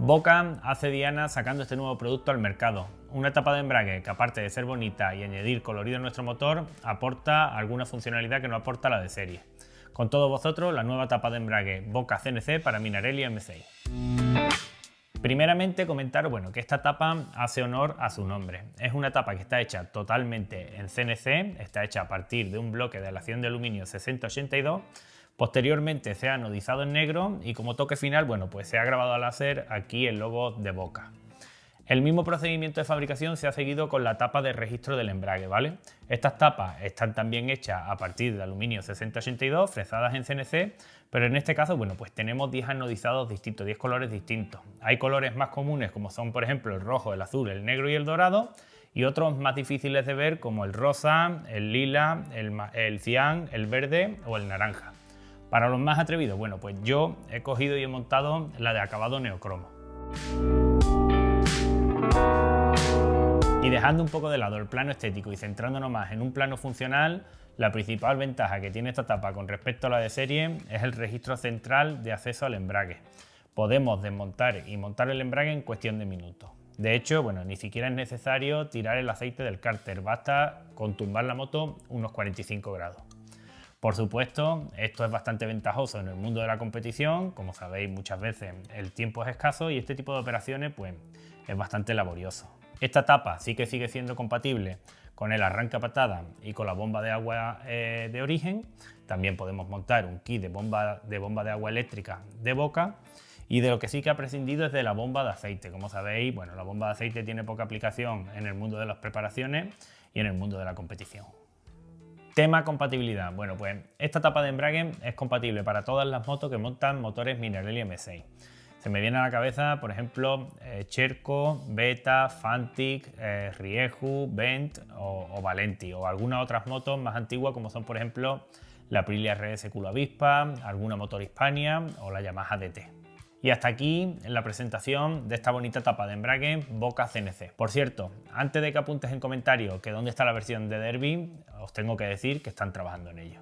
Boca hace diana sacando este nuevo producto al mercado. Una tapa de embrague que, aparte de ser bonita y añadir colorido a nuestro motor, aporta alguna funcionalidad que no aporta la de serie. Con todos vosotros, la nueva tapa de embrague Boca CNC para Minarelli M6. Primeramente comentaros que esta tapa hace honor a su nombre. Es una tapa que está hecha totalmente en CNC, está hecha a partir de un bloque de aleación de aluminio 6082. Posteriormente se ha anodizado en negro y como toque final, pues se ha grabado a láser aquí el logo de Boca. El mismo procedimiento de fabricación se ha seguido con la tapa de registro del embrague, ¿vale? Estas tapas están también hechas a partir de aluminio 6082, fresadas en CNC, pero en este caso, pues tenemos 10 anodizados distintos, 10 colores distintos. Hay colores más comunes como son, por ejemplo, el rojo, el azul, el negro y el dorado, y otros más difíciles de ver como el rosa, el lila, el cian, el verde o el naranja. Para los más atrevidos, pues yo he cogido y he montado la de acabado neocromo. Y dejando un poco de lado el plano estético y centrándonos más en un plano funcional, la principal ventaja que tiene esta tapa con respecto a la de serie es el registro central de acceso al embrague. Podemos desmontar y montar el embrague en cuestión de minutos. De hecho, ni siquiera es necesario tirar el aceite del cárter, basta con tumbar la moto unos 45 grados. Por supuesto, esto es bastante ventajoso en el mundo de la competición. Como sabéis, muchas veces el tiempo es escaso y este tipo de operaciones es bastante laborioso. Esta tapa sí que sigue siendo compatible con el arranque a patada y con la bomba de agua de origen. También podemos montar un kit de bomba de agua eléctrica de Boca. Y de lo que sí que ha prescindido es de la bomba de aceite. Como sabéis, la bomba de aceite tiene poca aplicación en el mundo de las preparaciones y en el mundo de la competición. Tema compatibilidad. Esta tapa de embrague es compatible para todas las motos que montan motores Minarelli M6. Se me viene a la cabeza, por ejemplo, Cherco, Beta, Fantic, Rieju, Bent o Valenti, o algunas otras motos más antiguas como son, por ejemplo, la Aprilia RS Culo Avispa, alguna Motor Hispania o la Yamaha DT. Y hasta aquí la presentación de esta bonita tapa de embrague Boca CNC. Por cierto, antes de que apuntes en comentarios que dónde está la versión de Derby, os tengo que decir que están trabajando en ello.